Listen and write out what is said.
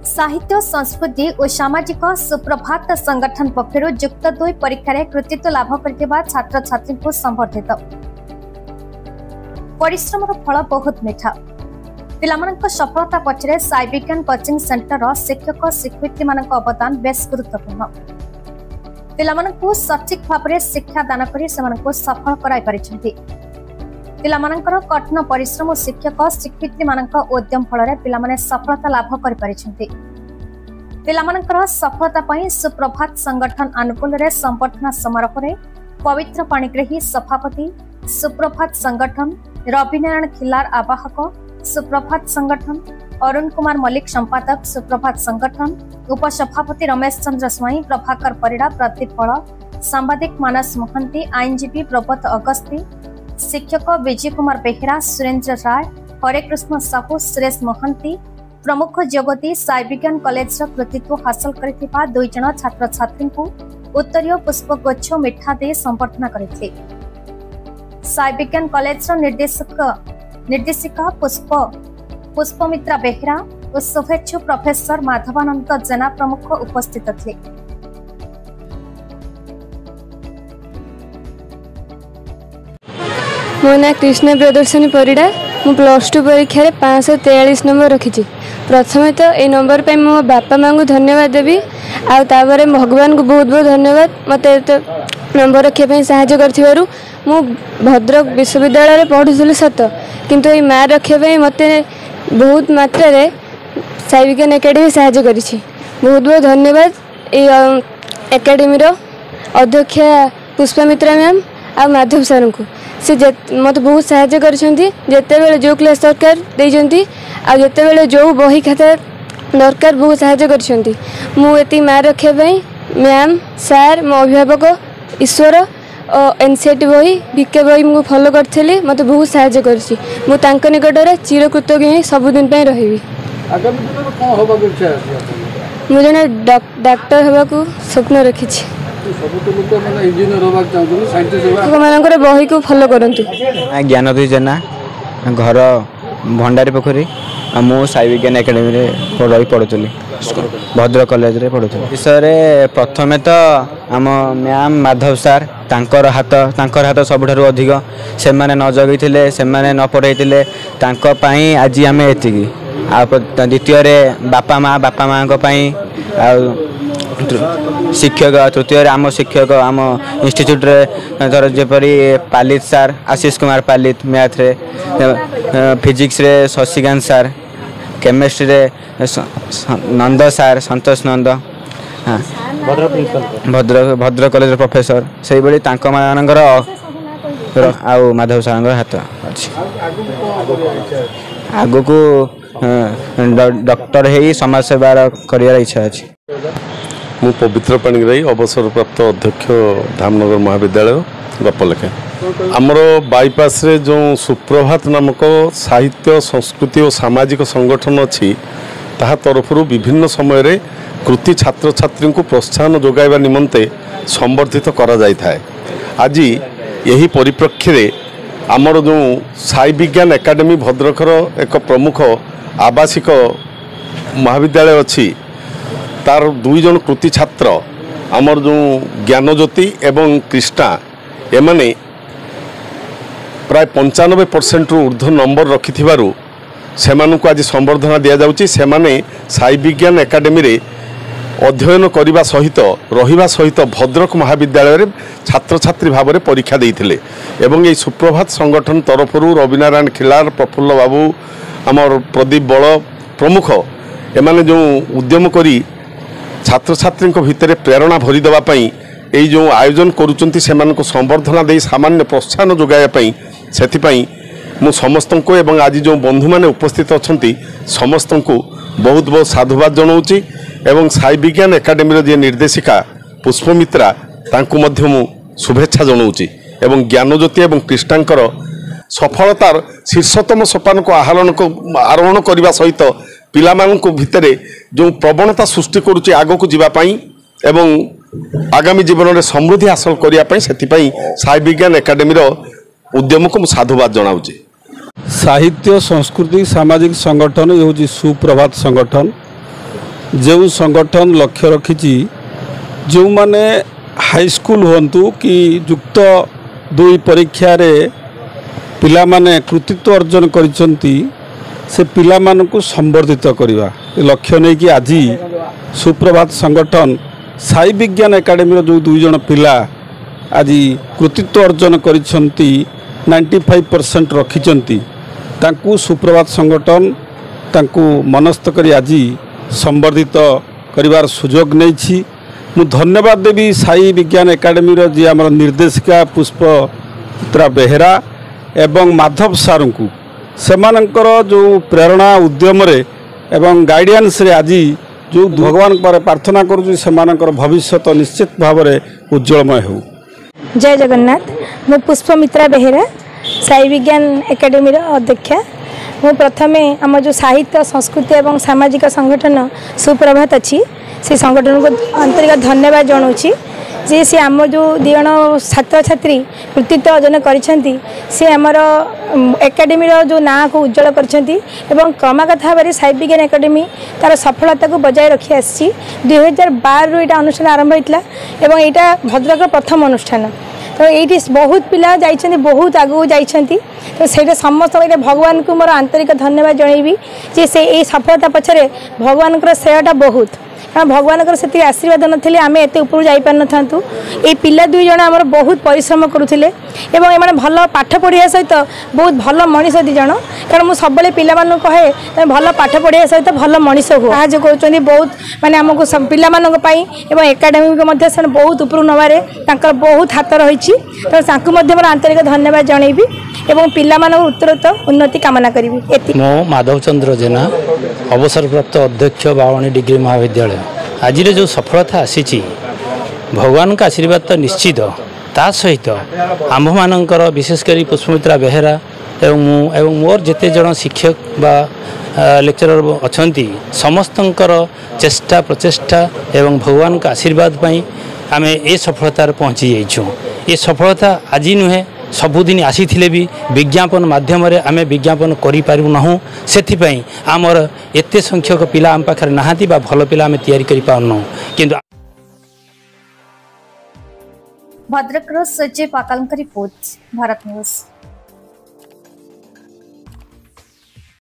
साहित्य संस्कृति और सामाजिक सुप्रभात संगठन पक्षर युक्त 2 परीक्षा कृतित्व लाभ कर छात्र छात्री को संबर्धित। परिश्रम फल बहुत मीठा। पिलामानक सफलता पछरे साई विज्ञान कोचिंग सेंटर शिक्षक शिक्षयित्री मानक अवदान बेस गुरुत्वपूर्ण। पिलामानकु सठिक भाव में शिक्षा दान करी सेमानकु सफल कराई परिछन्ति। पिलामानकर कठिन परिश्रम और शिक्षक शिक्षयित्री मानक उद्यम फल पिलामाने सफलता लाभ कर परिछन्ति। पिलामानकर सफलता पई सुप्रभात संगठन अनुकूल रे संबर्धना समारोह रे पवित्र पाणिग्राही सभापति सुप्रभात संगठन रविनारायण खिलार आवाहक सुप्रभात संगठन अरुण कुमार मल्लिक संपादक सुप्रभात संगठन उपसभापति रमेश चंद्र स्वाई प्रभाकर परिड़ा प्रदीप फल सांबादिक मानस मोहंती आईनजीवी प्रबोध अगस्ती शिक्षक विजय कुमार बेहेरा सुरेंद्र राय हरे कृष्ण साहू सुरेश मोहंती प्रमुख जगती साई विज्ञान कॉलेज कृतित्व हासिल कर 2 जन छात्र छात्री को उत्तरीय पुष्पगुच्छ मिठा दे संबर्धना करते। साई विज्ञान कॉलेज निर्देशिका पुष्पमित्रा बेहेरा और शुभेच्छु प्रोफेसर माधवानंद जेना प्रमुख उपस्थित थे। मो ना कृष्ण प्रियदर्शनी परिड़ा। मु +2 परीक्षा 543 नंबर रखी। प्रथम तो ये नंबर पे मो बापा माँ को धन्यवाद देवी। आपर भगवान को बहुत बहुत धन्यवाद मत नंबर रखापी साहय कर। मु भद्रक विश्वविद्यालय पढ़ुली सत किंतु ये मार्क रखापी मत बहुत मात्रा साई विज्ञान एकेडमी साहय कर। बहुत बहुत धन्यवाद ये एकेडमी अध्यक्षा पुष्पमित्रा मैम आ माधव सर को। से मत बहुत साहय करते जो क्लास दरकार देते जो बही खाता दरकार बहुत साहय कर। मार्क रखापी मैम सार मो अभिभावक ईश्वर एनसीईआरटी बही बीके बही मुझे फॉलो करी मत बहुत साहय कर। निकट चिरकृतज्ञ ही सबुदिन रही। मुझे जड़े डाक्टर हवा को स्वप्न रखी। बही को फॉलो करंतु। ज्ञानोदय जेना घर भंडारी पोखरी मु साई विज्ञान एकेडमी रे पढ़ुली भद्रक कॉलेज रे पढ़ुली। विषय प्रथमे तो आम मैम माधव सार तांकर हाथ सबुठारु अधिक से न जगैथिले से न पढ़ाई आज आम एति। द्वितीय बापा माँ शिक्षक तृतीय आम शिक्षक आम इंस्टीट्यूट रे धर जेपरी पालित सार आशीष कुमार पालित मैथ रे फिजिक्स रे शशिकांत सार केमिस्ट्री रे नंद सार संतोष नंद भद्रक कॉलेज प्रोफेसर से मानकर आउ माधव सार हाथ अच्छी आगु को डॉक्टर है समाज सेवा कर इच्छा अच्छी। मु पवित्र पाणिग्राही अवसर प्राप्त अध्यक्ष धामनगर महाविद्यालय गपलेखे आमर बाईपास रे जो सुप्रभात नामक साहित्य संस्कृति और सामाजिक संगठन अच्छी ता तरफ विभिन्न समय रे कृति छात्र छात्री को प्रोत्साहन जोगाइबा निमंते संबर्धित करा जाय थाए। आज यही परिप्रेक्षी रे आमर जो साई विज्ञान एकेडमी भद्रकर एक प्रमुख आवासिक महाविद्यालय अच्छी तार 2 जन कृति छात्र आमर जो ज्ञानज्योति एवं कृष्णा एमाने प्राय 95% ऊर्ध्व नंबर रखि सेमानकु आज संबर्धना दिया जाउची। सेमाने साई विज्ञान एकेडमी रे अध्ययन करने सहित रहिबा सहित भद्रक महाविद्यालय रे छात्र छात्री भाव में परीक्षा देइथिले एवं ये सुप्रभात संगठन तरफ रविनारायण खिलार प्रफुल्ल बाबू आमर प्रदीप बल प्रमुख एमाने जो उद्यम करी छात्र छात्री भितर प्रेरणा भरी देवाई यही जो आयोजन करुँच से संबर्धना दे सामान्य प्रोत्साहन जोगाइवाई से मु समस्त को एवं आज जो बंधु मैंने उपस्थित अच्छा समस्त को बहुत बहुत साधुवाद जनाऊँगी एवं साई विज्ञान एकेडमी जी निर्देशिका पुष्पमित्रा तांकु मध्य मु शुभेच्छा जनाऊँगी एवं ज्ञानज्योति एवं कृष्णांकर सफलतार शीर्षतम सोपान को आरोहण करने सहित पिलामानंको भितरे जो प्रवणता सृष्टि करुच्ची आगो को जीवापाई एवं आगामी जीवन में समृद्धि हासिल करने से साई विज्ञान एकेडमी उद्यम को साधुवाद जनाऊँगी। साहित्य संस्कृति सामाजिक संगठन ये हूँ सुप्रभात संगठन जो संगठन लक्ष्य रखी जो माने हाईस्कूल हूँ कि युक्त 2 परीक्षा रे पिला माने कृतित्व अर्जन करिसंती से पिला मानकु संवर्धित करवा लक्ष्य नहीं कि आज सुप्रभात संगठन साई विज्ञान एकाडेमी जो 2 जन पिला आज कृतित्व अर्जन करिसंती 95% रखिचंती तांकु सुप्रभात संगठन तांकु मनस्थ करी आज संवर्धित करिवार सुजोग नहीं मु धन्यवाद देवी साई विज्ञान एकाडेमी जी आम निर्देशिका पुष्पचित्रा बेहेरा एवं माधव सार को सेमानंकर जो प्रेरणा उद्यम एवं गाइडेंस रे आज जो भगवान पर प्रार्थना करूँ सेमानंकर भविष्य निश्चित भाव में उज्जवलमय हो। जय जगन्नाथ। मु पुष्पमित्रा बेहेरा साई विज्ञान एकाडेमी अध्यक्षा। मु प्रथमे आम जो साहित्य संस्कृति एवं सामाजिक संगठन सुप्रभात अच्छी से संगठन को आंतरिक धन्यवाद जनाऊँगी जे सी आम जो 2 जन छात्र छात्री कृतित्व अर्जन करिसेंती से आमर एकाडेमी जो ना को उज्जवल करछंती एवं क्रमागत भाव में साई विज्ञान एकाडेमी तार सफलता को बजाय रखी आसी 2012 रु एटा अनुष्ठान आरंभ होइतला एवं एटा भद्रक प्रथम अनुष्ठान। तो ये बहुत पिला जाइछंती बहुत आगु जाइछंती तो सेटा समस्त भगवान को मोर आंतरिक धन्यवाद जनइबी जे से ये सफलता पछरे भगवान श्रेयटा बहुत कारण भगवान से आशीर्वाद नथिले आमे एते ऊपर जाई पार नथांतु। ए पिला 2 जन हमर बहुत परिश्रम करुथिले एवं एमाने भल पाठ पढ़िया सहित बहुत भल मनीष 2 जन कारण मु सबले पिला मानु कहे भल पाठ पढ़िया सहित भल मनीष हो साहाय्य करूछंती बहुत माने हमको पिला मानक पई एवं एकाडेमी को मध्ये से बहुत ऊपर नवारे तांकर बहुत हाथ रहिछि तो तांकु मध्ये मोर आंतरिक धन्यवाद जणैबी एवं पिला मानक उत्तरोत्तर उन्नति कामना करिवि। मो माधव चंद्र जेना अवसरप्राप्त अध्यक्ष बावणी डिग्री महाविद्यालय आज जो सफलता आसी भगवान का आशीर्वाद तो निश्चित ता सहित आम्भ मानकर विशेषकर पुष्पमित्रा बेहेरा एवं मोर जेते जन शिक्षक बा लेक्चरर अछंती समस्तंकर चेष्टा प्रचेष्टा एवं भगवान का आशीर्वाद पाई आमे ए सफलतार पहुँची जाइछुं। ये सफलता आज नुहे सबुदिन आसी भी विज्ञापन माध्यम आम विज्ञापन करूँ से आमर एत संख्यक पिला आम पाखे नहांती बा भल पिला आम तैयारी करि पाउनु किंतु भद्रक सजय पातालंक रिपोर्ट भारत न्यूज।